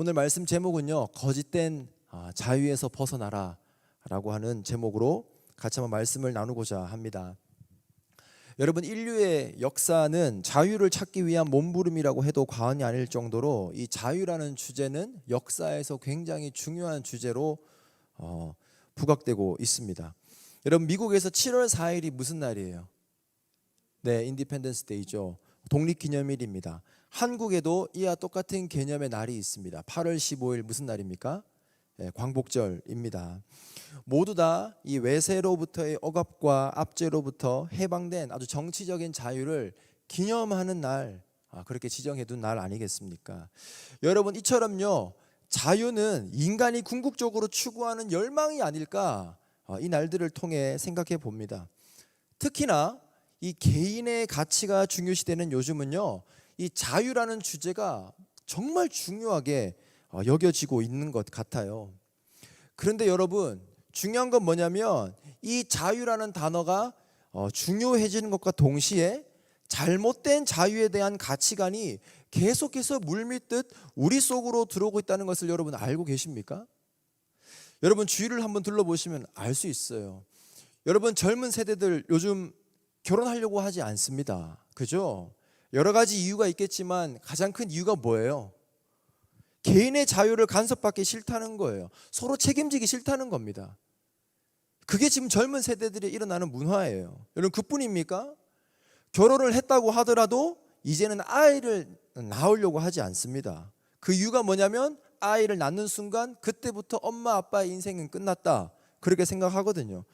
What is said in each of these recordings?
오늘 말씀 제목은요, 거짓된 자유에서 벗어나라 라고 하는 제목으로 같이 한번 말씀을 나누고자 합니다. 여러분, 인류의 역사는 자유를 찾기 위한 몸부림이라고 해도 과언이 아닐 정도로 이 자유라는 주제는 역사에서 굉장히 중요한 주제로 부각되고 있습니다. 여러분, 미국에서 7월 4일이 무슨 날이에요? 네, 인디펜던스 데이죠. 독립기념일입니다. 한국에도 이와 똑같은 개념의 날이 있습니다. 8월 15일 무슨 날입니까? 네, 광복절입니다. 모두 다 이 외세로부터의 억압과 압제로부터 해방된 아주 정치적인 자유를 기념하는 날, 그렇게 지정해둔 날 아니겠습니까? 여러분, 이처럼요, 자유는 인간이 궁극적으로 추구하는 열망이 아닐까, 이 날들을 통해 생각해 봅니다. 특히나 이 개인의 가치가 중요시되는 요즘은요, 이 자유라는 주제가 정말 중요하게 여겨지고 있는 것 같아요. 그런데 여러분, 중요한 건 뭐냐면 이 자유라는 단어가 중요해지는 것과 동시에 잘못된 자유에 대한 가치관이 계속해서 물밀듯 우리 속으로 들어오고 있다는 것을 여러분 알고 계십니까? 여러분, 주위를 한번 둘러보시면 알 수 있어요. 여러분, 젊은 세대들 요즘 결혼하려고 하지 않습니다. 그죠? 여러 가지 이유가 있겠지만 가장 큰 이유가 뭐예요? 개인의 자유를 간섭받기 싫다는 거예요. 서로 책임지기 싫다는 겁니다. 그게 지금 젊은 세대들이 일어나는 문화예요. 여러분, 그뿐입니까? 결혼을 했다고 하더라도 이제는 아이를 낳으려고 하지 않습니다. 그 이유가 뭐냐면 아이를 낳는 순간 그때부터 엄마 아빠의 인생은 끝났다, 그렇게 생각하거든요.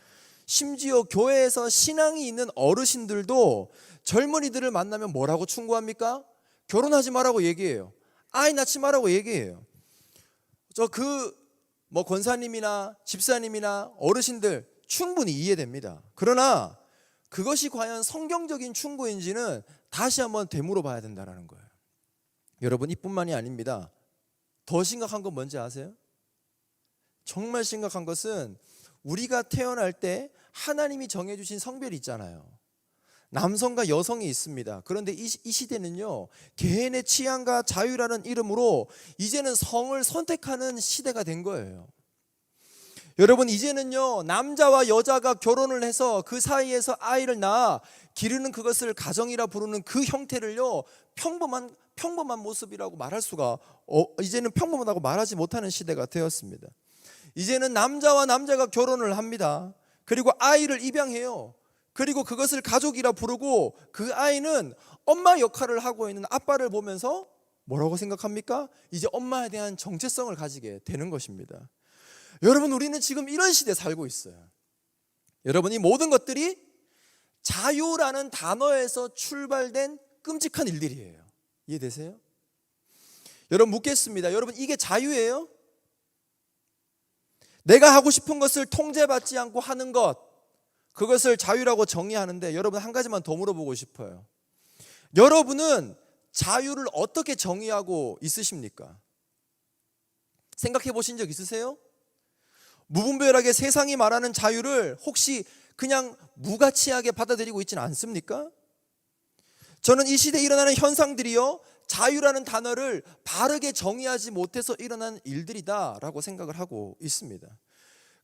심지어 교회에서 신앙이 있는 어르신들도 젊은이들을 만나면 뭐라고 충고합니까? 결혼하지 말라고 얘기해요. 아이 낳지 말라고 얘기해요. 권사님이나 집사님이나 어르신들 충분히 이해됩니다. 그러나 그것이 과연 성경적인 충고인지는 다시 한번 되물어 봐야 된다는 거예요. 여러분, 이뿐만이 아닙니다. 더 심각한 건 뭔지 아세요? 정말 심각한 것은 우리가 태어날 때 하나님이 정해주신 성별이 있잖아요. 남성과 여성이 있습니다. 그런데 이 시대는요, 개인의 취향과 자유라는 이름으로 이제는 성을 선택하는 시대가 된 거예요. 여러분, 이제는요, 남자와 여자가 결혼을 해서 그 사이에서 아이를 낳아 기르는 그것을 가정이라 부르는 그 형태를요, 평범한 모습이라고 말할 수가 이제는 평범하다고 말하지 못하는 시대가 되었습니다. 이제는 남자와 남자가 결혼을 합니다. 그리고 아이를 입양해요. 그리고 그것을 가족이라 부르고 그 아이는 엄마 역할을 하고 있는 아빠를 보면서 뭐라고 생각합니까? 이제 엄마에 대한 정체성을 가지게 되는 것입니다. 여러분, 우리는 지금 이런 시대에 살고 있어요. 여러분, 이 모든 것들이 자유라는 단어에서 출발된 끔찍한 일들이에요. 이해되세요? 여러분, 묻겠습니다. 여러분, 이게 자유예요? 내가 하고 싶은 것을 통제받지 않고 하는 것, 그것을 자유라고 정의하는데, 여러분, 한 가지만 더 물어보고 싶어요. 여러분은 자유를 어떻게 정의하고 있으십니까? 생각해 보신 적 있으세요? 무분별하게 세상이 말하는 자유를 혹시 그냥 무가치하게 받아들이고 있지는 않습니까? 저는 이 시대에 일어나는 현상들이요, 자유라는 단어를 바르게 정의하지 못해서 일어난 일들이다라고 생각을 하고 있습니다.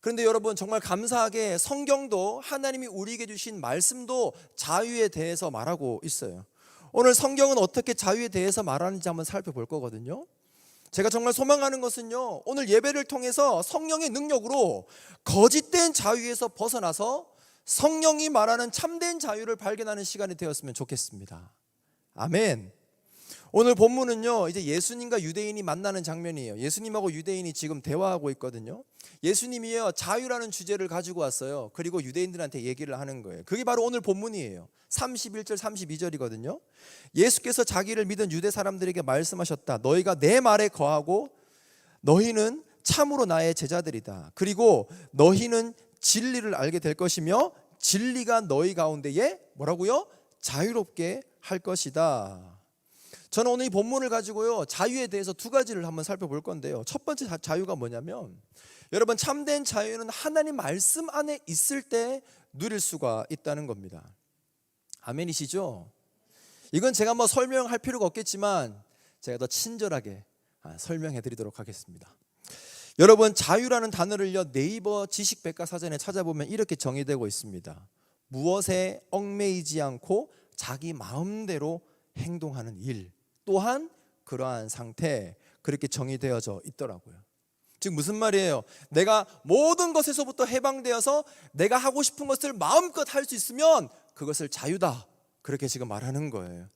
그런데 여러분, 정말 감사하게 성경도, 하나님이 우리에게 주신 말씀도 자유에 대해서 말하고 있어요. 오늘 성경은 어떻게 자유에 대해서 말하는지 한번 살펴볼 거거든요. 제가 정말 소망하는 것은요, 오늘 예배를 통해서 성령의 능력으로 거짓된 자유에서 벗어나서 성령이 말하는 참된 자유를 발견하는 시간이 되었으면 좋겠습니다. 아멘. 오늘 본문은요, 이제 예수님과 유대인이 만나는 장면이에요. 예수님하고 유대인이 지금 대화하고 있거든요. 예수님이요, 자유라는 주제를 가지고 왔어요. 그리고 유대인들한테 얘기를 하는 거예요. 그게 바로 오늘 본문이에요. 31절 32절이거든요. 예수께서 자기를 믿은 유대 사람들에게 말씀하셨다. 너희가 내 말에 거하고 너희는 참으로 나의 제자들이다. 그리고 너희는 진리를 알게 될 것이며 진리가 너희 가운데에 뭐라고요? 자유롭게 할 것이다. 저는 오늘 이 본문을 가지고요, 자유에 대해서 두 가지를 한번 살펴볼 건데요. 첫 번째 자유가 뭐냐면, 여러분, 참된 자유는 하나님 말씀 안에 있을 때 누릴 수가 있다는 겁니다. 아멘이시죠? 이건 제가 설명할 필요가 없겠지만 제가 더 친절하게 설명해 드리도록 하겠습니다. 여러분, 자유라는 단어를요, 네이버 지식백과사전에 찾아보면 이렇게 정의되고 있습니다. 무엇에 얽매이지 않고 자기 마음대로 행동하는 일, 또한 그러한 상태, 그렇게 정의되어져 있더라고요. 즉 무슨 말이에요? 내가 모든 것에서부터 해방되어서 내가 하고 싶은 것을 마음껏 할 수 있으면 그것을 자유다, 그렇게 지금 말하는 거예요.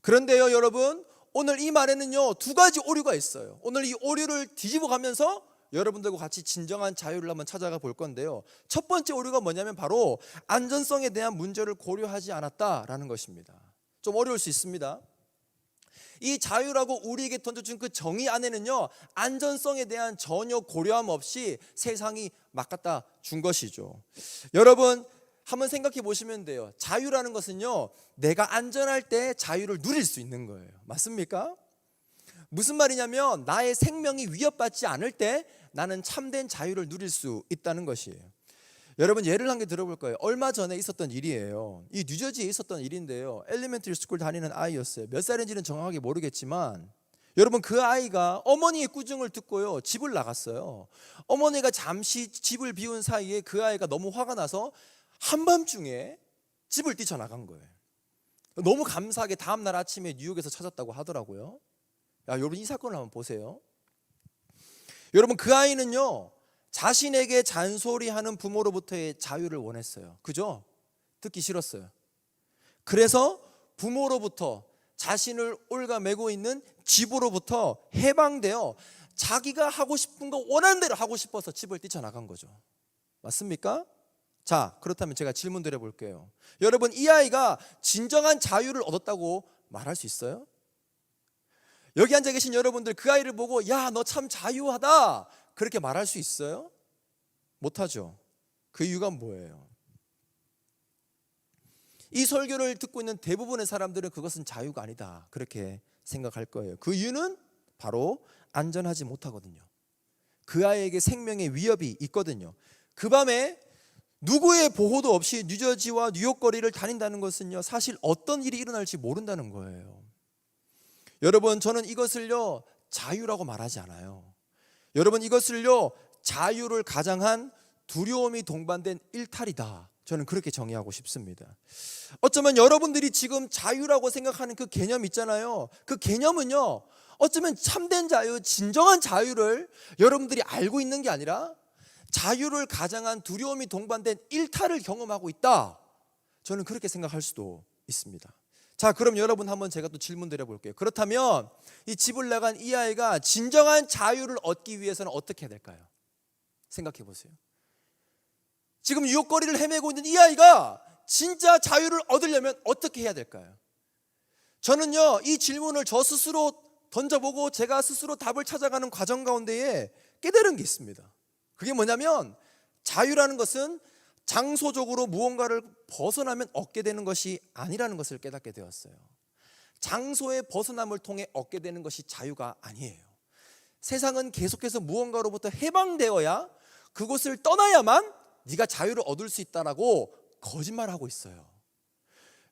그런데요 여러분, 오늘 이 말에는요 두 가지 오류가 있어요. 오늘 이 오류를 뒤집어 가면서 여러분들과 같이 진정한 자유를 한번 찾아가 볼 건데요, 첫 번째 오류가 뭐냐면 바로 안전성에 대한 문제를 고려하지 않았다라는 것입니다. 좀 어려울 수 있습니다. 이 자유라고 우리에게 던져준 그 정의 안에는요, 안전성에 대한 전혀 고려함 없이 세상이 막 갖다 준 것이죠. 여러분 한번 생각해 보시면 돼요. 자유라는 것은요, 내가 안전할 때 자유를 누릴 수 있는 거예요. 맞습니까? 무슨 말이냐면 나의 생명이 위협받지 않을 때 나는 참된 자유를 누릴 수 있다는 것이에요. 여러분 예를 한 개 들어볼 거예요. 얼마 전에 있었던 일이에요. 이 뉴저지에 있었던 일인데요, 엘리멘터리 스쿨 다니는 아이였어요. 몇 살인지는 정확하게 모르겠지만 여러분 그 아이가 어머니의 꾸중을 듣고요 집을 나갔어요. 어머니가 잠시 집을 비운 사이에 그 아이가 너무 화가 나서 한밤중에 집을 뛰쳐나간 거예요. 너무 감사하게 다음날 아침에 뉴욕에서 찾았다고 하더라고요. 여러분 이 사건을 한번 보세요. 여러분 그 아이는요 자신에게 잔소리하는 부모로부터의 자유를 원했어요. 그죠? 듣기 싫었어요. 그래서 부모로부터 자신을 올가매고 있는 집으로부터 해방되어 자기가 하고 싶은 거 원하는 대로 하고 싶어서 집을 뛰쳐나간 거죠. 맞습니까? 자, 그렇다면 제가 질문 드려볼게요. 여러분 이 아이가 진정한 자유를 얻었다고 말할 수 있어요? 여기 앉아 계신 여러분들 그 아이를 보고 야, 너 참 자유하다 그렇게 말할 수 있어요? 못하죠. 그 이유가 뭐예요? 이 설교를 듣고 있는 대부분의 사람들은 그것은 자유가 아니다 그렇게 생각할 거예요. 그 이유는 바로 안전하지 못하거든요. 그 아이에게 생명의 위협이 있거든요. 그 밤에 누구의 보호도 없이 뉴저지와 뉴욕 거리를 다닌다는 것은요 사실 어떤 일이 일어날지 모른다는 거예요. 여러분 저는 이것을요 자유라고 말하지 않아요. 여러분 이것을요 자유를 가장한 두려움이 동반된 일탈이다, 저는 그렇게 정의하고 싶습니다. 어쩌면 여러분들이 지금 자유라고 생각하는 그 개념 있잖아요, 그 개념은요 어쩌면 참된 자유, 진정한 자유를 여러분들이 알고 있는 게 아니라 자유를 가장한 두려움이 동반된 일탈을 경험하고 있다, 저는 그렇게 생각할 수도 있습니다. 자, 그럼 여러분 한번 제가 또 질문 드려볼게요. 그렇다면 이 집을 나간 이 아이가 진정한 자유를 얻기 위해서는 어떻게 해야 될까요? 생각해 보세요. 지금 유혹거리를 헤매고 있는 이 아이가 진짜 자유를 얻으려면 어떻게 해야 될까요? 저는요 이 질문을 저 스스로 던져보고 제가 스스로 답을 찾아가는 과정 가운데에 깨달은 게 있습니다. 그게 뭐냐면 자유라는 것은 장소적으로 무언가를 벗어나면 얻게 되는 것이 아니라는 것을 깨닫게 되었어요. 장소의 벗어남을 통해 얻게 되는 것이 자유가 아니에요. 세상은 계속해서 무언가로부터 해방되어야 그곳을 떠나야만 네가 자유를 얻을 수 있다라고 거짓말하고 있어요.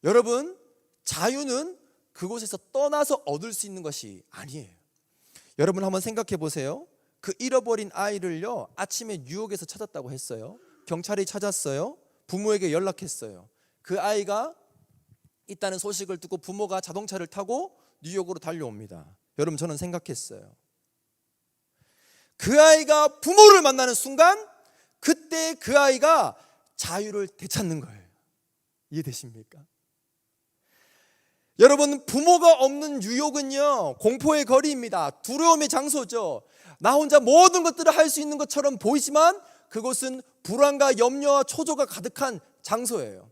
여러분 자유는 그곳에서 떠나서 얻을 수 있는 것이 아니에요. 여러분 한번 생각해 보세요. 그 잃어버린 아이를요 아침에 뉴욕에서 찾았다고 했어요. 경찰이 찾았어요. 부모에게 연락했어요. 그 아이가 있다는 소식을 듣고 부모가 자동차를 타고 뉴욕으로 달려옵니다. 여러분 저는 생각했어요. 그 아이가 부모를 만나는 순간 그때 그 아이가 자유를 되찾는 거예요. 이해되십니까? 여러분 부모가 없는 뉴욕은요 공포의 거리입니다. 두려움의 장소죠. 나 혼자 모든 것들을 할 수 있는 것처럼 보이지만 그곳은 불안과 염려와 초조가 가득한 장소예요.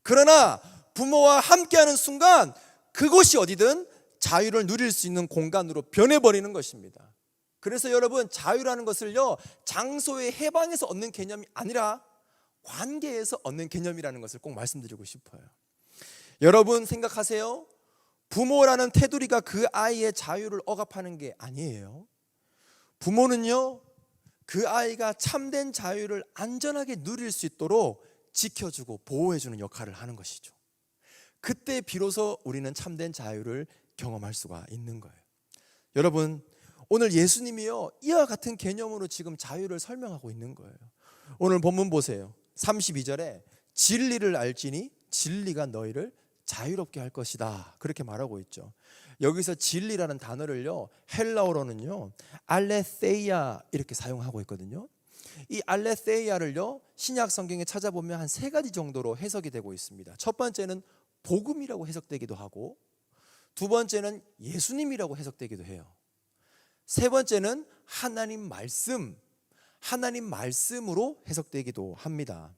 그러나 부모와 함께하는 순간 그곳이 어디든 자유를 누릴 수 있는 공간으로 변해버리는 것입니다. 그래서 여러분 자유라는 것을요 장소의 해방에서 얻는 개념이 아니라 관계에서 얻는 개념이라는 것을 꼭 말씀드리고 싶어요. 여러분 생각하세요. 부모라는 테두리가 그 아이의 자유를 억압하는 게 아니에요. 부모는요 그 아이가 참된 자유를 안전하게 누릴 수 있도록 지켜주고 보호해주는 역할을 하는 것이죠. 그때 비로소 우리는 참된 자유를 경험할 수가 있는 거예요. 여러분 오늘 예수님이요 이와 같은 개념으로 지금 자유를 설명하고 있는 거예요. 오늘 본문 보세요. 32절에 진리를 알지니 진리가 너희를 자유롭게 할 것이다, 그렇게 말하고 있죠. 여기서 진리라는 단어를요 헬라어로는요 알레세이아 이렇게 사용하고 있거든요. 이 알레세이아를요 신약 성경에 찾아보면 한 세 가지 정도로 해석이 되고 있습니다. 첫 번째는 복음이라고 해석되기도 하고, 두 번째는 예수님이라고 해석되기도 해요. 세 번째는 하나님 말씀으로 해석되기도 합니다.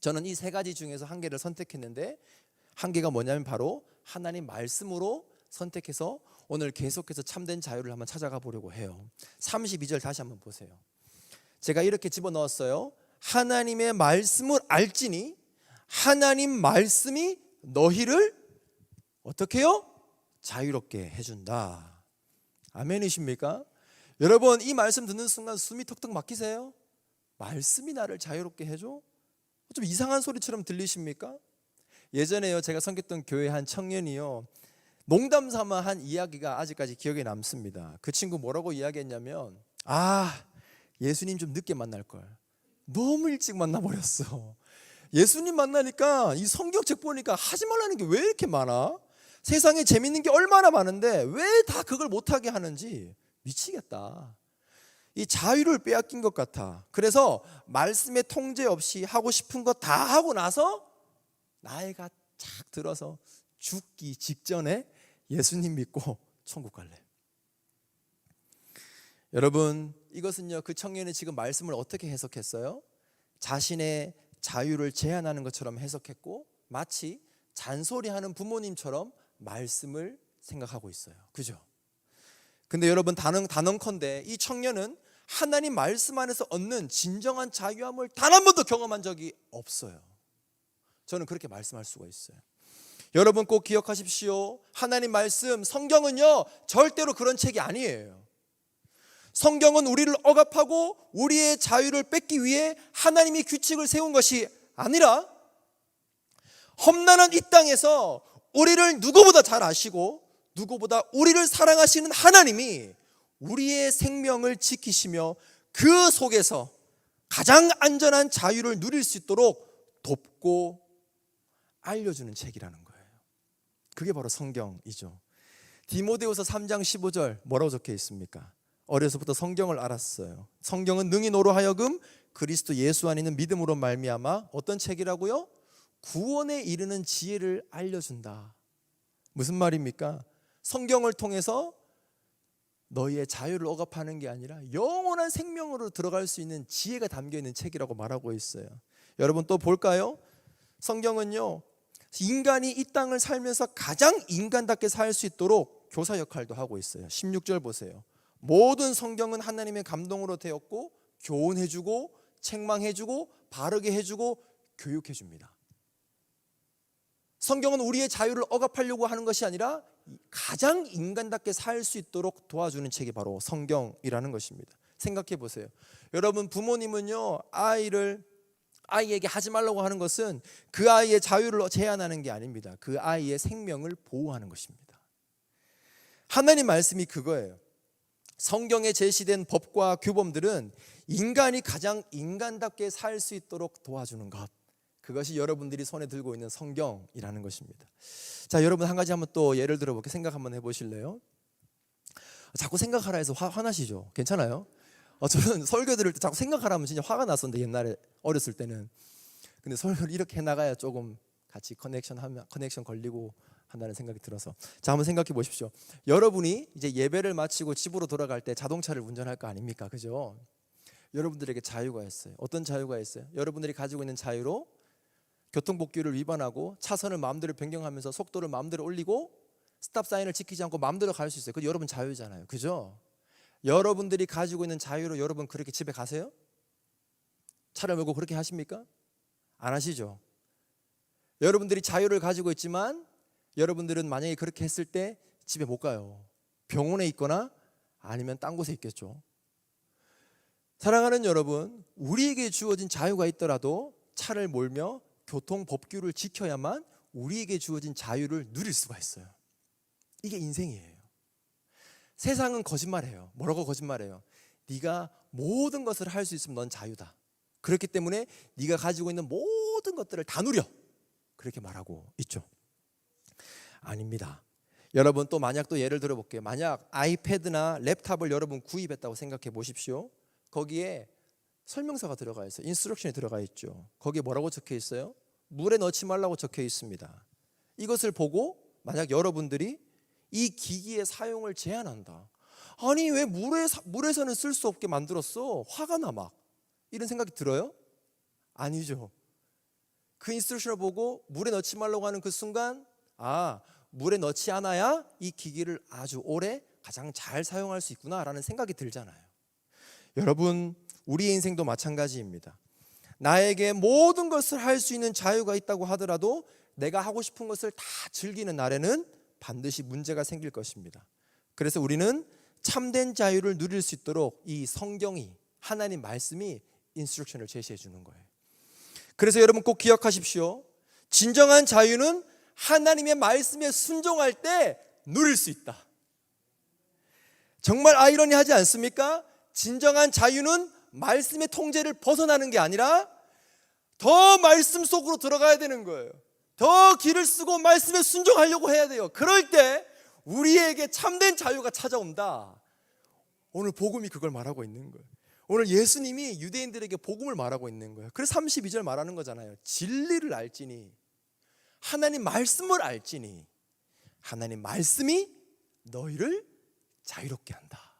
저는 이 세 가지 중에서 한 개를 선택했는데, 한 개가 뭐냐면 바로 하나님 말씀으로 선택해서 오늘 계속해서 참된 자유를 한번 찾아가 보려고 해요. 32절 다시 한번 보세요. 제가 이렇게 집어넣었어요. 하나님의 말씀을 알지니 하나님 말씀이 너희를 어떻게 해요? 자유롭게 해준다. 아멘이십니까? 여러분, 이 말씀 듣는 순간 숨이 턱턱 막히세요? 말씀이 나를 자유롭게 해줘? 좀 이상한 소리처럼 들리십니까? 예전에요 제가 섬겼던 교회 한 청년이요 농담 삼아 한 이야기가 아직까지 기억에 남습니다. 그 친구 뭐라고 이야기했냐면, 예수님 좀 늦게 만날걸, 너무 일찍 만나버렸어. 예수님 만나니까 이 성경책 보니까 하지 말라는 게 왜 이렇게 많아? 세상에 재밌는 게 얼마나 많은데 왜 다 그걸 못하게 하는지 미치겠다. 이 자유를 빼앗긴 것 같아. 그래서 말씀의 통제 없이 하고 싶은 거 다 하고 나서 나이가 착 들어서 죽기 직전에 예수님 믿고 천국 갈래. 여러분, 이것은요 그 청년이 지금 말씀을 어떻게 해석했어요? 자신의 자유를 제한하는 것처럼 해석했고, 마치 잔소리하는 부모님처럼 말씀을 생각하고 있어요. 그죠? 근데 여러분, 단언컨대 이 청년은 하나님 말씀 안에서 얻는 진정한 자유함을 단 한 번도 경험한 적이 없어요. 저는 그렇게 말씀할 수가 있어요. 여러분 꼭 기억하십시오. 하나님 말씀, 성경은요 절대로 그런 책이 아니에요. 성경은 우리를 억압하고 우리의 자유를 뺏기 위해 하나님이 규칙을 세운 것이 아니라, 험난한 이 땅에서 우리를 누구보다 잘 아시고 누구보다 우리를 사랑하시는 하나님이 우리의 생명을 지키시며 그 속에서 가장 안전한 자유를 누릴 수 있도록 돕고 알려주는 책이라는 거예요. 그게 바로 성경이죠. 디모데후서 3장 15절 뭐라고 적혀 있습니까? 어려서부터 성경을 알았어요. 성경은 능히 너로 하여금 그리스도 예수 안에 있는 믿음으로 말미암아 어떤 책이라고요? 구원에 이르는 지혜를 알려준다. 무슨 말입니까? 성경을 통해서 너희의 자유를 억압하는 게 아니라 영원한 생명으로 들어갈 수 있는 지혜가 담겨있는 책이라고 말하고 있어요. 여러분 또 볼까요? 성경은요 인간이 이 땅을 살면서 가장 인간답게 살 수 있도록 교사 역할도 하고 있어요. 16절 보세요. 모든 성경은 하나님의 감동으로 되었고 교훈해주고 책망해주고 바르게 해주고 교육해줍니다. 성경은 우리의 자유를 억압하려고 하는 것이 아니라 가장 인간답게 살 수 있도록 도와주는 책이 바로 성경이라는 것입니다. 생각해 보세요. 여러분, 부모님은요 아이에게 하지 말라고 하는 것은 그 아이의 자유를 제한하는 게 아닙니다. 그 아이의 생명을 보호하는 것입니다. 하나님 말씀이 그거예요. 성경에 제시된 법과 규범들은 인간이 가장 인간답게 살 수 있도록 도와주는 것, 그것이 여러분들이 손에 들고 있는 성경이라는 것입니다. 자, 여러분 한 가지 한번 또 예를 들어볼게요. 생각 한번 해보실래요? 자꾸 생각하라 해서 화나시죠? 괜찮아요? 저는 설교 들을 때 자꾸 생각하라면 진짜 화가 났었는데, 옛날에 어렸을 때는. 근데 설교를 이렇게 해나가야 조금 같이 커넥션 걸리고 한다는 생각이 들어서. 자, 한번 생각해 보십시오. 여러분이 이제 예배를 마치고 집으로 돌아갈 때 자동차를 운전할 거 아닙니까? 그죠? 여러분들에게 자유가 있어요. 어떤 자유가 있어요? 여러분들이 가지고 있는 자유로 교통법규를 위반하고 차선을 마음대로 변경하면서 속도를 마음대로 올리고 스탑 사인을 지키지 않고 마음대로 갈 수 있어요. 그게 여러분 자유잖아요. 그죠? 여러분들이 가지고 있는 자유로 여러분 그렇게 집에 가세요? 차를 몰고 그렇게 하십니까? 안 하시죠? 여러분들이 자유를 가지고 있지만 여러분들은 만약에 그렇게 했을 때 집에 못 가요. 병원에 있거나 아니면 딴 곳에 있겠죠. 사랑하는 여러분, 우리에게 주어진 자유가 있더라도 차를 몰며 교통법규를 지켜야만 우리에게 주어진 자유를 누릴 수가 있어요. 이게 인생이에요. 세상은 거짓말해요. 뭐라고 거짓말해요? 네가 모든 것을 할 수 있으면 넌 자유다. 그렇기 때문에 네가 가지고 있는 모든 것들을 다 누려. 그렇게 말하고 있죠. 아닙니다. 여러분 또 만약 또 예를 들어볼게요. 만약 아이패드나 랩탑을 여러분 구입했다고 생각해 보십시오. 거기에 설명서가 들어가 있어요. 인스트럭션이 들어가 있죠. 거기에 뭐라고 적혀 있어요? 물에 넣지 말라고 적혀 있습니다. 이것을 보고 만약 여러분들이 이 기기의 사용을 제한한다. 아니 왜 물에서는 쓸 수 없게 만들었어? 화가 나 막. 이런 생각이 들어요? 아니죠. 그 인스트럭션을 보고 물에 넣지 말라고 하는 그 순간 물에 넣지 않아야 이 기기를 아주 오래 가장 잘 사용할 수 있구나라는 생각이 들잖아요. 여러분 우리의 인생도 마찬가지입니다. 나에게 모든 것을 할 수 있는 자유가 있다고 하더라도 내가 하고 싶은 것을 다 즐기는 날에는 반드시 문제가 생길 것입니다. 그래서 우리는 참된 자유를 누릴 수 있도록 이 성경이 하나님 말씀이 인스트럭션을 제시해 주는 거예요. 그래서 여러분 꼭 기억하십시오. 진정한 자유는 하나님의 말씀에 순종할 때 누릴 수 있다. 정말 아이러니하지 않습니까? 진정한 자유는 말씀의 통제를 벗어나는 게 아니라 더 말씀 속으로 들어가야 되는 거예요. 더 길을 쓰고 말씀에 순종하려고 해야 돼요. 그럴 때 우리에게 참된 자유가 찾아온다. 오늘 복음이 그걸 말하고 있는 거예요. 오늘 예수님이 유대인들에게 복음을 말하고 있는 거예요. 그래서 32절 말하는 거잖아요. 진리를 알지니 하나님 말씀을 알지니 하나님 말씀이 너희를 자유롭게 한다.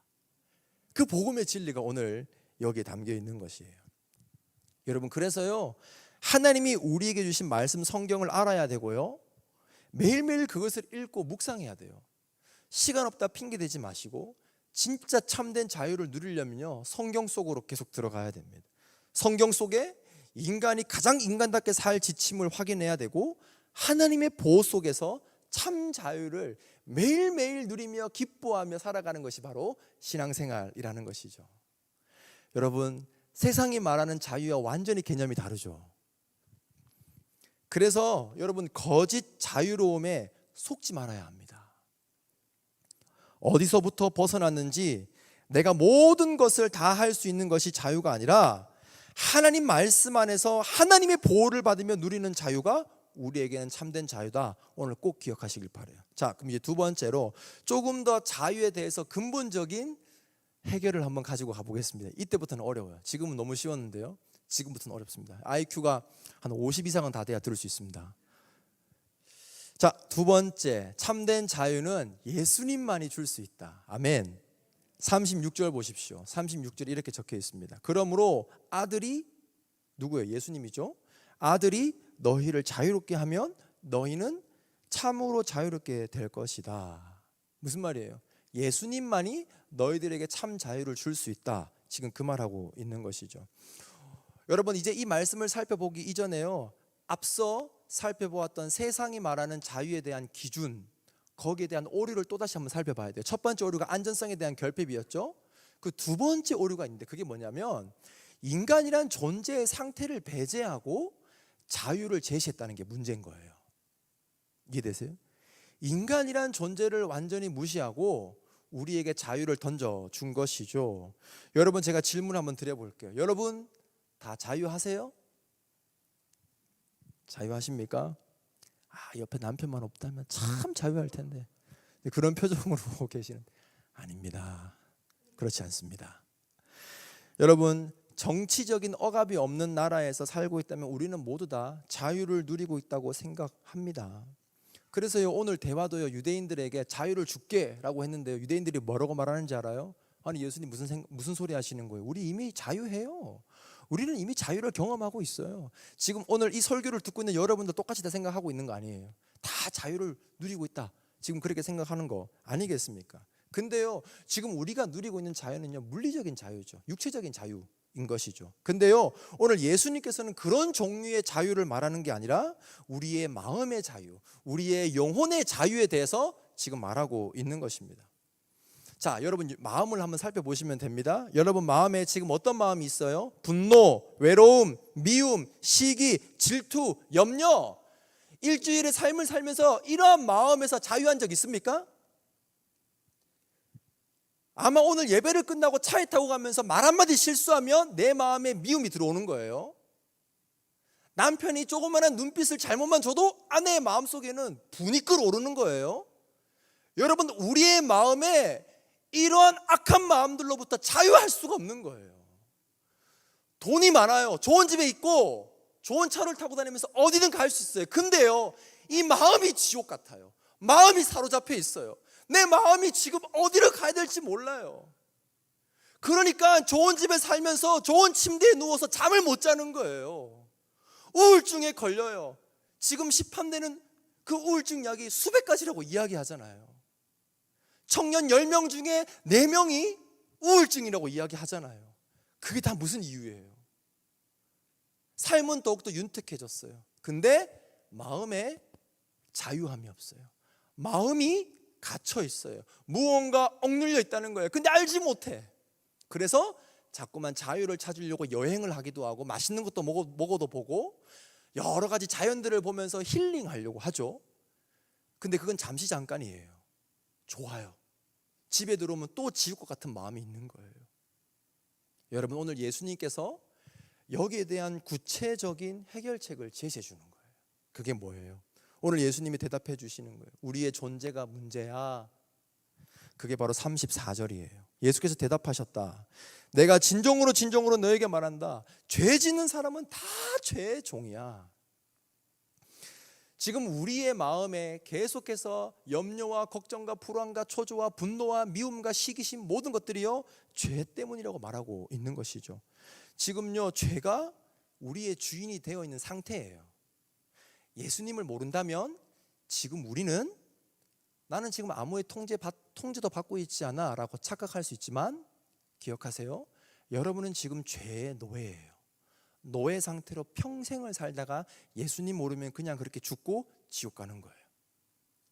그 복음의 진리가 오늘 여기에 담겨 있는 것이에요. 여러분 그래서요 하나님이 우리에게 주신 말씀 성경을 알아야 되고요 매일매일 그것을 읽고 묵상해야 돼요. 시간 없다 핑계 대지 마시고 진짜 참된 자유를 누리려면요 성경 속으로 계속 들어가야 됩니다. 성경 속에 인간이 가장 인간답게 살 지침을 확인해야 되고 하나님의 보호 속에서 참 자유를 매일매일 누리며 기뻐하며 살아가는 것이 바로 신앙생활이라는 것이죠. 여러분 세상이 말하는 자유와 완전히 개념이 다르죠. 그래서 여러분 거짓 자유로움에 속지 말아야 합니다. 어디서부터 벗어났는지 내가 모든 것을 다 할 수 있는 것이 자유가 아니라 하나님 말씀 안에서 하나님의 보호를 받으며 누리는 자유가 우리에게는 참된 자유다. 오늘 꼭 기억하시길 바라요. 자, 그럼 이제 두 번째로 조금 더 자유에 대해서 근본적인 해결을 한번 가지고 가보겠습니다. 이때부터는 어려워요. 지금은 너무 쉬웠는데요. 지금부터는 어렵습니다. IQ가 한 50 이상은 다 돼야 들을 수 있습니다. 자, 두 번째 참된 자유는 예수님만이 줄 수 있다. 아멘. 36절 보십시오. 36절 이렇게 적혀 있습니다. 그러므로 아들이 누구예요? 예수님이죠. 아들이 너희를 자유롭게 하면 너희는 참으로 자유롭게 될 것이다. 무슨 말이에요? 예수님만이 너희들에게 참 자유를 줄 수 있다. 지금 그 말하고 있는 것이죠. 여러분 이제 이 말씀을 살펴보기 이전에요 앞서 살펴보았던 세상이 말하는 자유에 대한 기준 거기에 대한 오류를 또다시 한번 살펴봐야 돼요. 첫 번째 오류가 안전성에 대한 결핍이었죠. 그 두 번째 오류가 있는데 그게 뭐냐면 인간이란 존재의 상태를 배제하고 자유를 제시했다는 게 문제인 거예요. 이해되세요? 인간이란 존재를 완전히 무시하고 우리에게 자유를 던져준 것이죠. 여러분 제가 질문 한번 드려볼게요. 여러분 다 자유하세요? 자유하십니까? 옆에 남편만 없다면 참 자유할 텐데 그런 표정으로 보고 계시는 아닙니다. 그렇지 않습니다. 여러분 정치적인 억압이 없는 나라에서 살고 있다면 우리는 모두 다 자유를 누리고 있다고 생각합니다. 그래서요 오늘 대화도요 유대인들에게 자유를 줄게 라고 했는데요 유대인들이 뭐라고 말하는지 알아요? 아니 예수님 무슨 소리 하시는 거예요? 우리 이미 자유해요. 우리는 이미 자유를 경험하고 있어요. 지금 오늘 이 설교를 듣고 있는 여러분도 똑같이 다 생각하고 있는 거 아니에요? 다 자유를 누리고 있다. 지금 그렇게 생각하는 거 아니겠습니까? 근데요 지금 우리가 누리고 있는 자유는요 물리적인 자유죠. 육체적인 자유인 것이죠. 근데요 오늘 예수님께서는 그런 종류의 자유를 말하는 게 아니라 우리의 마음의 자유, 우리의 영혼의 자유에 대해서 지금 말하고 있는 것입니다. 자, 여러분 마음을 한번 살펴보시면 됩니다. 여러분 마음에 지금 어떤 마음이 있어요? 분노, 외로움, 미움, 시기, 질투, 염려. 일주일의 삶을 살면서 이러한 마음에서 자유한 적 있습니까? 아마 오늘 예배를 끝나고 차에 타고 가면서 말 한마디 실수하면 내 마음에 미움이 들어오는 거예요. 남편이 조그마한 눈빛을 잘못만 줘도 아내의 마음속에는 분이 끓어오르는 거예요. 여러분, 우리의 마음에 이러한 악한 마음들로부터 자유할 수가 없는 거예요. 돈이 많아요. 좋은 집에 있고 좋은 차를 타고 다니면서 어디든 갈 수 있어요. 근데요, 이 마음이 지옥 같아요. 마음이 사로잡혀 있어요. 내 마음이 지금 어디로 가야 될지 몰라요. 그러니까 좋은 집에 살면서 좋은 침대에 누워서 잠을 못 자는 거예요. 우울증에 걸려요. 지금 시판되는 그 우울증 약이 수백 가지라고 이야기하잖아요. 청년 10명 중에 4명이 우울증이라고 이야기하잖아요. 그게 다 무슨 이유예요? 삶은 더욱더 윤택해졌어요. 근데 마음에 자유함이 없어요. 마음이 갇혀 있어요. 무언가 억눌려 있다는 거예요. 근데 알지 못해. 그래서 자꾸만 자유를 찾으려고 여행을 하기도 하고 맛있는 것도 먹어도 보고 여러 가지 자연들을 보면서 힐링하려고 하죠. 근데 그건 잠시 잠깐이에요. 좋아요. 집에 들어오면 또 지울 것 같은 마음이 있는 거예요. 여러분, 오늘 예수님께서 여기에 대한 구체적인 해결책을 제시해 주는 거예요. 그게 뭐예요? 오늘 예수님이 대답해 주시는 거예요. 우리의 존재가 문제야. 그게 바로 34절이에요. 예수께서 대답하셨다. 내가 진정으로 너에게 말한다. 죄 짓는 사람은 다 죄의 종이야. 지금 우리의 마음에 계속해서 염려와 걱정과 불안과 초조와 분노와 미움과 시기심 모든 것들이요, 죄 때문이라고 말하고 있는 것이죠. 지금요, 죄가 우리의 주인이 되어 있는 상태예요. 예수님을 모른다면 지금 우리는 나는 지금 아무의 통제도 받고 있지 않아 라고 착각할 수 있지만, 기억하세요. 여러분은 지금 죄의 노예예요. 노예 상태로 평생을 살다가 예수님 모르면 그냥 그렇게 죽고 지옥 가는 거예요.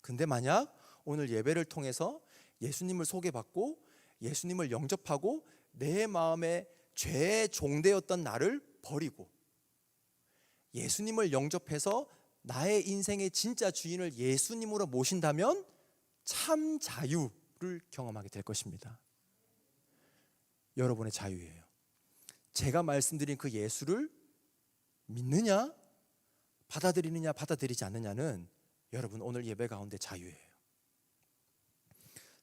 근데 만약 오늘 예배를 통해서 예수님을 소개받고 예수님을 영접하고 내 마음에 죄의 종되었던 나를 버리고 예수님을 영접해서 나의 인생의 진짜 주인을 예수님으로 모신다면 참 자유를 경험하게 될 것입니다. 여러분의 자유예요. 제가 말씀드린 그 예수를 믿느냐, 받아들이느냐, 받아들이지 않느냐는 여러분 오늘 예배 가운데 자유예요.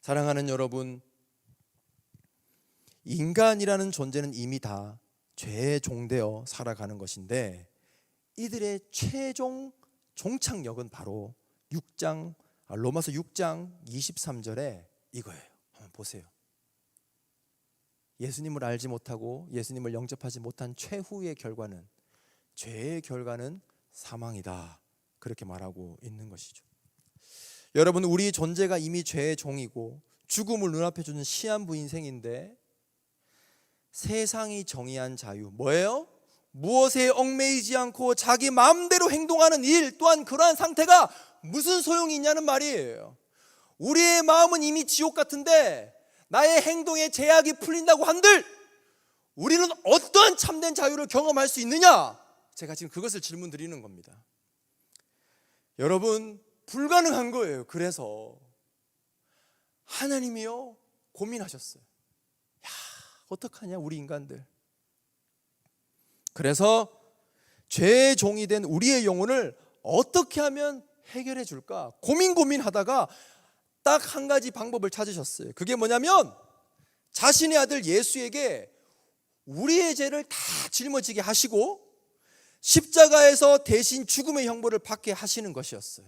사랑하는 여러분, 인간이라는 존재는 이미 다 죄의 종되어 살아가는 것인데, 이들의 최종 종착역은 바로 로마서 6장 23절에 이거예요. 한번 보세요. 예수님을 알지 못하고 예수님을 영접하지 못한 최후의 결과는, 죄의 결과는 사망이다, 그렇게 말하고 있는 것이죠. 여러분, 우리 존재가 이미 죄의 종이고 죽음을 눈앞에 두는 시한부 인생인데, 세상이 정의한 자유 뭐예요? 무엇에 얽매이지 않고 자기 마음대로 행동하는 일, 또한 그러한 상태가 무슨 소용이 있냐는 말이에요. 우리의 마음은 이미 지옥 같은데 나의 행동에 제약이 풀린다고 한들 우리는 어떠한 참된 자유를 경험할 수 있느냐? 제가 지금 그것을 질문 드리는 겁니다. 여러분, 불가능한 거예요. 그래서 하나님이요 고민하셨어요. 야, 어떡하냐 우리 인간들. 그래서 죄의 종이 된 우리의 영혼을 어떻게 하면 해결해 줄까 고민하다가 딱 한 가지 방법을 찾으셨어요. 그게 뭐냐면 자신의 아들 예수에게 우리의 죄를 다 짊어지게 하시고 십자가에서 대신 죽음의 형벌을 받게 하시는 것이었어요.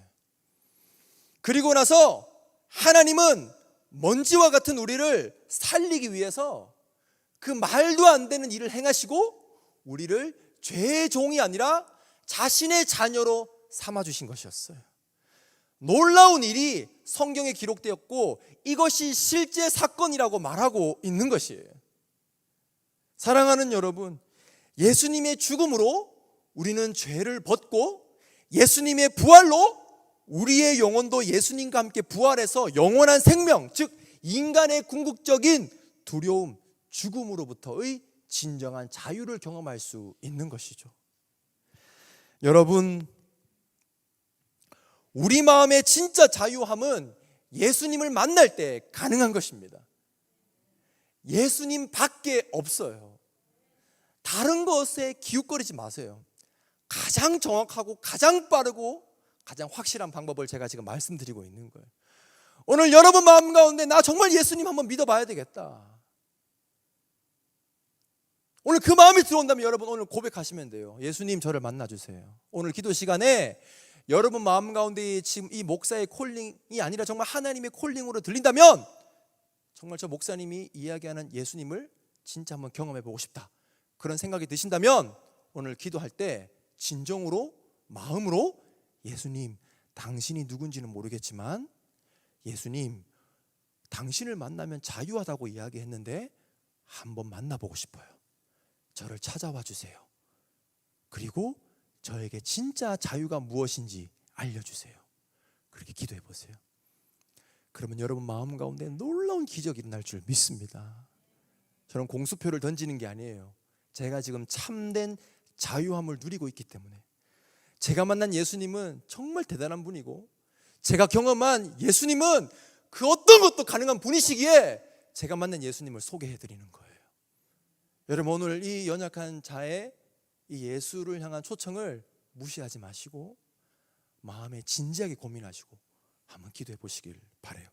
그리고 나서 하나님은 먼지와 같은 우리를 살리기 위해서 그 말도 안 되는 일을 행하시고 우리를 죄의 종이 아니라 자신의 자녀로 삼아주신 것이었어요. 놀라운 일이 성경에 기록되었고 이것이 실제 사건이라고 말하고 있는 것이에요. 사랑하는 여러분, 예수님의 죽음으로 우리는 죄를 벗고 예수님의 부활로 우리의 영혼도 예수님과 함께 부활해서 영원한 생명, 즉 인간의 궁극적인 두려움, 죽음으로부터의 진정한 자유를 경험할 수 있는 것이죠. 여러분, 우리 마음의 진짜 자유함은 예수님을 만날 때 가능한 것입니다. 예수님밖에 없어요. 다른 것에 기웃거리지 마세요. 가장 정확하고 가장 빠르고 가장 확실한 방법을 제가 지금 말씀드리고 있는 거예요. 오늘 여러분 마음 가운데 나 정말 예수님 한번 믿어봐야 되겠다. 오늘 그 마음이 들어온다면 여러분 오늘 고백하시면 돼요. 예수님 저를 만나주세요. 오늘 기도 시간에 여러분 마음 가운데 지금 이 목사의 콜링이 아니라 정말 하나님의 콜링으로 들린다면 정말 저 목사님이 이야기하는 예수님을 진짜 한번 경험해 보고 싶다, 그런 생각이 드신다면 오늘 기도할 때 진정으로 마음으로 예수님 당신이 누군지는 모르겠지만 예수님 당신을 만나면 자유하다고 이야기했는데 한번 만나보고 싶어요. 저를 찾아와 주세요. 그리고 저에게 진짜 자유가 무엇인지 알려주세요. 그렇게 기도해 보세요. 그러면 여러분 마음 가운데 놀라운 기적이 일어날 줄 믿습니다. 저는 공수표를 던지는 게 아니에요. 제가 지금 참된 자유함을 누리고 있기 때문에. 제가 만난 예수님은 정말 대단한 분이고 제가 경험한 예수님은 그 어떤 것도 가능한 분이시기에 제가 만난 예수님을 소개해 드리는 거예요. 여러분 오늘 이 연약한 자의 이 예수를 향한 초청을 무시하지 마시고 마음에 진지하게 고민하시고 한번 기도해 보시길 바라요.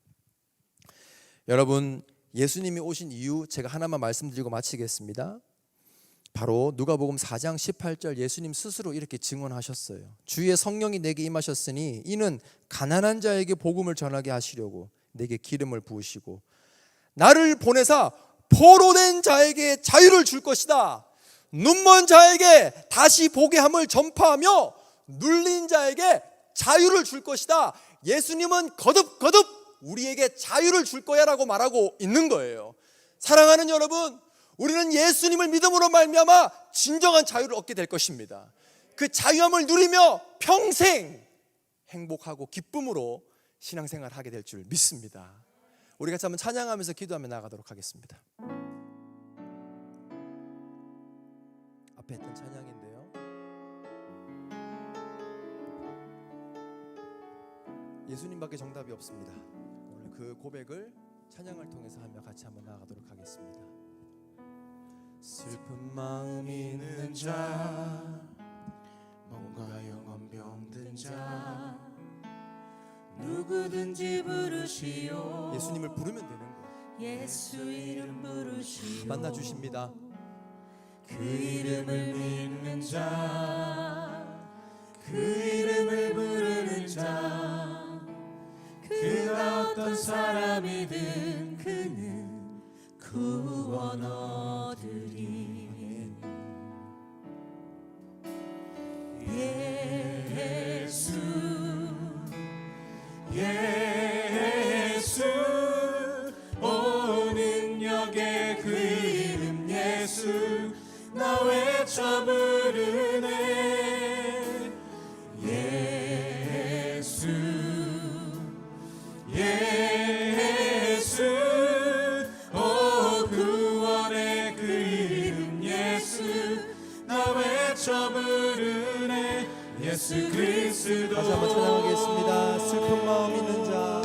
여러분 예수님이 오신 이유 제가 하나만 말씀드리고 마치겠습니다. 바로 누가복음 4장 18절 예수님 스스로 이렇게 증언하셨어요. 주의 성령이 내게 임하셨으니 이는 가난한 자에게 복음을 전하게 하시려고 내게 기름을 부으시고 나를 보내사 포로된 자에게 자유를 줄 것이다. 눈먼 자에게 다시 보게 함을 전파하며 눌린 자에게 자유를 줄 것이다. 예수님은 거듭 우리에게 자유를 줄 거야 라고 말하고 있는 거예요. 사랑하는 여러분, 우리는 예수님을 믿음으로 말미암아 진정한 자유를 얻게 될 것입니다. 그 자유함을 누리며 평생 행복하고 기쁨으로 신앙생활을 하게 될 줄 믿습니다. 우리 같이 한번 찬양하면서 기도하며 나아가도록 하겠습니다. 앞에 했던 찬양인데요, 예수님밖에 정답이 없습니다. 오늘 그 고백을 찬양을 통해서 하며 같이 한번 나아가도록 하겠습니다. 슬픈 마음이 있는 자, 뭔가 영원 병든 자, 누구든지 부르시오. 예수님을 부르면 되는 거예요. 예수 이름 부르시오. 만나 주십니다. 그 이름을 믿는 자, 그 이름을 부르는 자, 그가 어떤 사람이든 그는 구원 얻으리. 예수 예수 오 능력의 그 이름 예수 나 외쳐 부르네. 예수 예수 오 구원의 그 이름 예수 나 외쳐 부르네. 예수 그리스도. 다시 한번 찬양하겠습니다. 슬픈 마음 있는 자,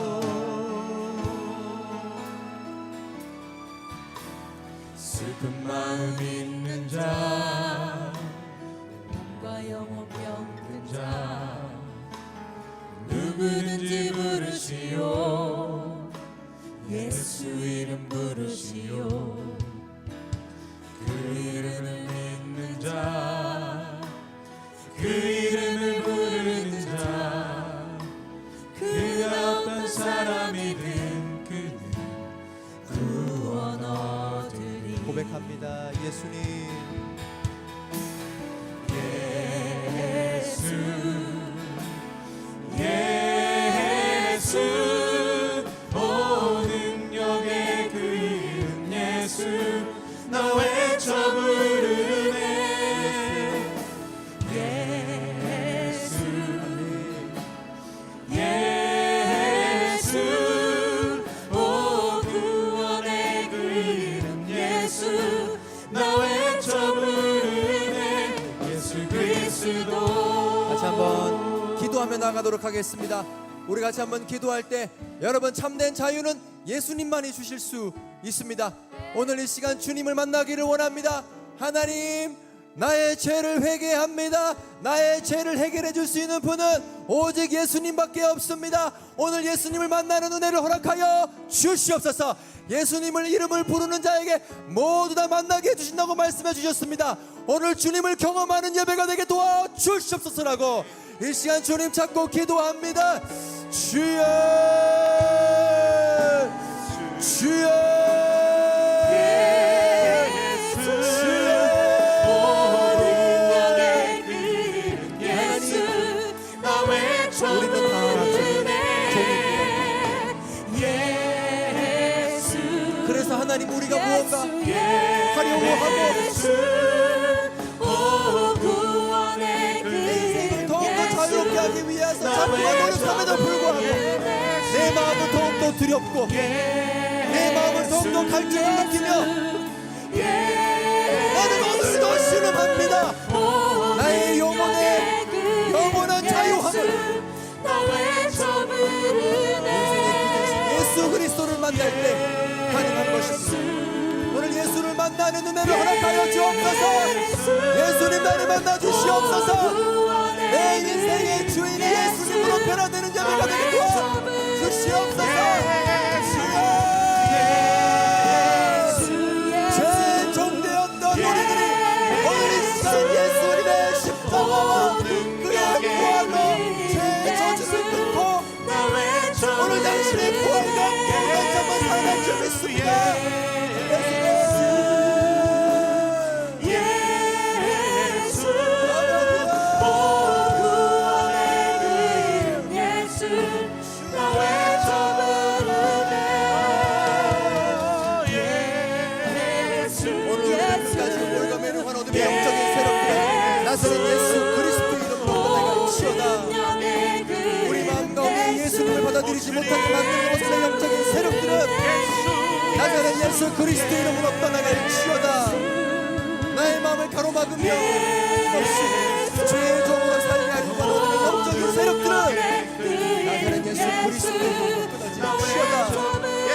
슬픈 마음 있는 자, 몸과 영혼 병든 자, 누구든지 부르시오. 예수 이름 부르시오. 그 이름을 믿는 자, 그 이름을 부르는 자, 그가 어떤 사람이든 그는 구원 얻으리. 고백합니다. 예수님 예수 예수 오 능력의 그 이름 예수 나 외쳐 부르네. 예수 예수 오 구원의 그 이름 예수 나 외쳐 부르네. 예수 그리스도. 같이 한번 기도하며 나가도록 하겠습니다. 우리 같이 한번 기도할 때 여러분 참된 자유는 예수님만이 주실 수 있습니다. 오늘 이 시간 주님을 만나기를 원합니다. 하나님, 나의 죄를 회개합니다. 나의 죄를 해결해 줄 수 있는 분은 오직 예수님밖에 없습니다. 오늘 예수님을 만나는 은혜를 허락하여 주시옵소서. 예수님을 이름을 부르는 자에게 모두 다 만나게 해주신다고 말씀해 주셨습니다. 오늘 주님을 경험하는 예배가 되게 도와 주시옵소서라고 이 시간 주님 찾고 기도합니다. 주여, 주여, 하나님, 우리가 무언가 하려고 하고 내 인생을 더욱더 자유롭게 하기 위해서 자꾸만 노력함에도 불구하고 내 마음은 더욱더 두렵고 내 마음은 더욱더 갈증을 느끼며 나는 오늘도 신음합니다. 나의 영혼의 영원한 자유함을 예수 그리스도를 만날 때 가능한 것입니다. 오늘 예수를 만나는 은혜를 허락하여 주옵소서. 예수님 나를 만나 주시옵소서. 내 인생의 주인이 예수님으로 변화되는 예배가 되게 도와 주시옵소서. 죄종되었던 우리들이 오늘 이 시간 예수님의 십자가와 그의 부활로 죄 저주를 끊고 오늘 당신의 부활과 한번 살아갈 줄 믿습니다. 나사렛 예수 그리스도 이름으로 내가 치어다. 우리 마음 가운데 예수님을 받아들이지 못하게 만드는 것의 영적인 세력들은 나사렛 예수 그리스도 이름으로 떠나갈 치어다. 나의 마음을 가로막으며 없이 죄의 종으로 살게 하려고 하는 영적인 세력들은 나사렛 예수 그리스도 이름으로 떠나갈 치어다.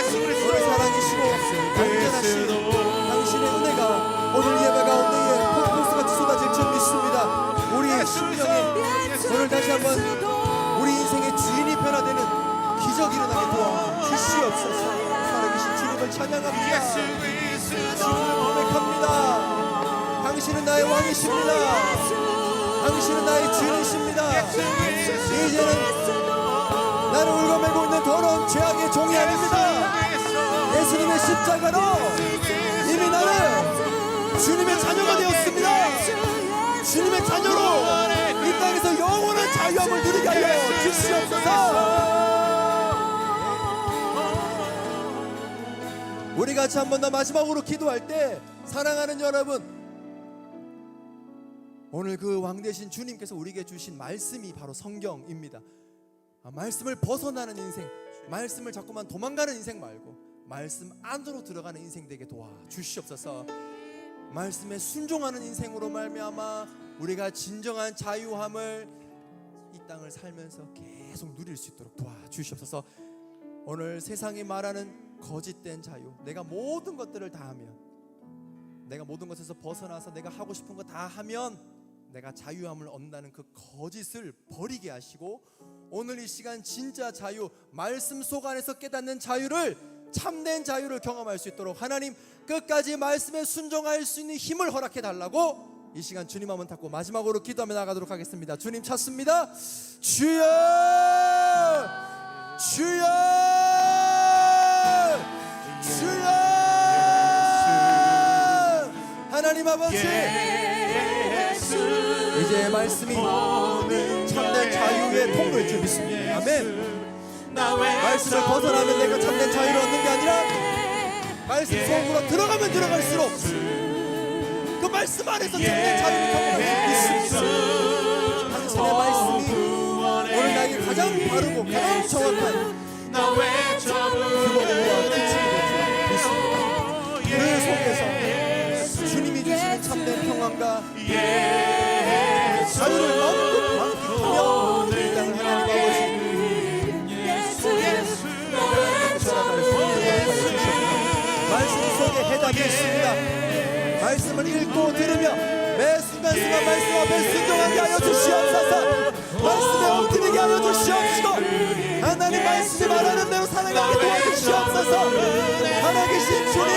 우리 사랑이시고 안전하신 당신의 은혜가 오늘 예배 가운데에 폭포수같이 쏟아질 줄 믿습니다. 우리의 심령에 오늘 다시 한번 우리 인생의 주인이 변화되는 기적이 일어나게 도와 주시옵소서. 살아계신 주님을 찬양합니다. 주님을 고백합니다. 당신은 나의 왕이십니다. 당신은 나의 주인이십니다. 이제는 나를 울고매고 있는 더러운 죄악의 종이 아닙니다. 예수님의 십자가로 이미 나는 주님의 자녀가 되었습니다. 주님의 자녀로 이 땅에서 영원한 자유함을 누리게 하여 주시옵소서. 우리 같이 한 번 더 마지막으로 기도할 때 사랑하는 여러분, 오늘 그 왕 대신 주님께서 우리에게 주신 말씀이 바로 성경입니다. 말씀을 벗어나는 인생, 말씀을 자꾸만 도망가는 인생 말고 말씀 안으로 들어가는 인생 되게 도와 주시옵소서. 말씀에 순종하는 인생으로 말미암아 우리가 진정한 자유함을 이 땅을 살면서 계속 누릴 수 있도록 도와 주시옵소서. 오늘 세상이 말하는 거짓된 자유, 내가 모든 것들을 다 하면, 내가 모든 것에서 벗어나서 내가 하고 싶은 거 다 하면 내가 자유함을 얻는다는 그 거짓을 버리게 하시고 오늘 이 시간 진짜 자유, 말씀 속 안에서 깨닫는 자유를, 참된 자유를 경험할 수 있도록 하나님 끝까지 말씀에 순종할 수 있는 힘을 허락해 달라고 이 시간 주님 한번 닫고 마지막으로 기도하며 나가도록 하겠습니다. 주님 찾습니다. 주여, 주여, 주여. 하나님 아버지, 이제 말씀이 참된 자유의 통로일 줄 믿습니다. 아멘. 말씀을 벗어나면 내가 참된 자유를 얻는 게 아니라 말씀 속으로 들어가면 들어갈수록 그 말씀 안에서 참된 자유를 경험할 수 있습니다. 당신의 말씀이 오늘 나에게 가장 바르고 가장 정확한 규범과 규칙이 될 줄 믿습니다. 그 속에서 주님이 주시는 참된 평안과 자유를 마음껏 만끽하며 이 땅을 하나님 아버지 말씀 속에 해답이 말씀을 읽고 들으며 매 순간순간 말씀 앞에 순종하게 하여 주시옵소서. 말씀에 엎드리게 하여 주시옵시고 하나님 말씀이 말하는 대로 살아가게 도와주시옵소서. 살아계신 주님,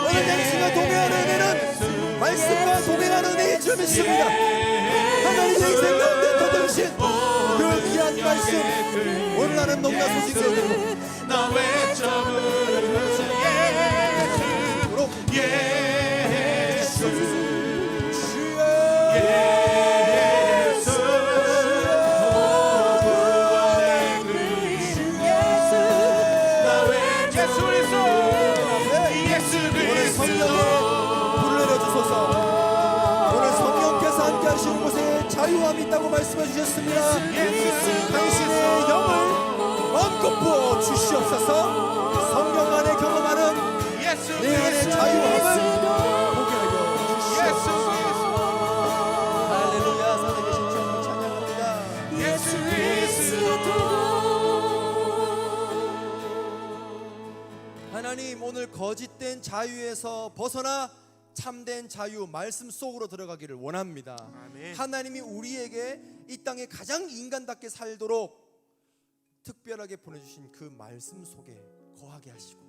오늘 내 순간 동행하는 은혜는 말씀과 동행하는 은혜의 주님이십니다. 하나님 내 인생 가운데 거두신 그 귀한 말씀, 오늘 나는 너무나 소식을 나 외쳐 부르는 예수 주여 예수 구원의 그 이름 예수 나 외쳐 예수 그리스도 예수 오늘 성령의 그리스도 불을 내려주소서. 오늘 성령께서 함께 하시는 곳에 자유함이 있다고 말씀해 주셨습니다. 당신의 영을 마음껏 부어 주시옵소서. 성령 안에 경험하는 예수 내 안의 자유함을 보게 하여 주시옵소서. 할렐루야. 살아계신 주님을 찬양합니다. 예수 그리스도 하나님, 오늘 거짓된 자유에서 벗어나 참된 자유 말씀 속으로 들어가기를 원합니다. 아멘. 하나님이 우리에게 이 땅에 가장 인간답게 살도록 특별하게 보내주신 그 말씀 속에 거하게 하시고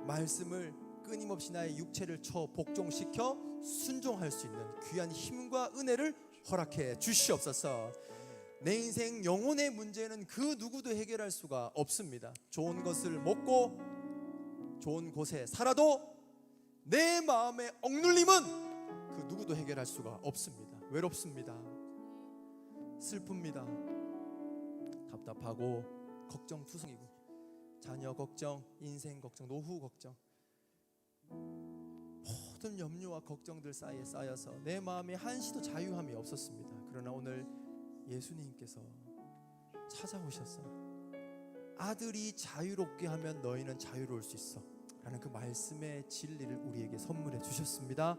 말씀을 끊임없이 나의 육체를 쳐 복종시켜 순종할 수 있는 귀한 힘과 은혜를 허락해 주시옵소서. 내 인생 영혼의 문제는 그 누구도 해결할 수가 없습니다. 좋은 것을 먹고 좋은 곳에 살아도 내 마음의 억눌림은 그 누구도 해결할 수가 없습니다. 외롭습니다. 슬픕니다. 답답하고 걱정투성이고 자녀 걱정, 인생 걱정, 노후 걱정, 모든 염려와 걱정들 사이에 쌓여서 내 마음에 한시도 자유함이 없었습니다. 그러나 오늘 예수님께서 찾아오셔서 아들이 자유롭게 하면 너희는 자유로울 수 있어 라는 그 말씀의 진리를 우리에게 선물해 주셨습니다.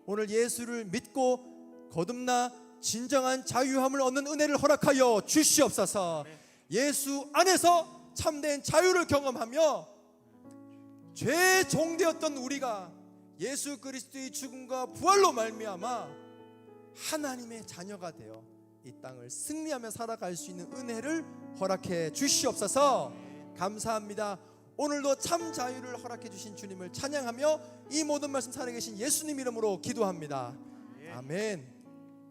오늘 예수를 믿고 거듭나 진정한 자유함을 얻는 은혜를 허락하여 주시옵소서. 예수 안에서 참된 자유를 경험하며 죄의 종되었던 우리가 예수 그리스도의 죽음과 부활로 말미암아 하나님의 자녀가 되어 이 땅을 승리하며 살아갈 수 있는 은혜를 허락해 주시옵소서. 감사합니다. 오늘도 참 자유를 허락해 주신 주님을 찬양하며 이 모든 말씀 살아계신 예수님 이름으로 기도합니다. 아멘.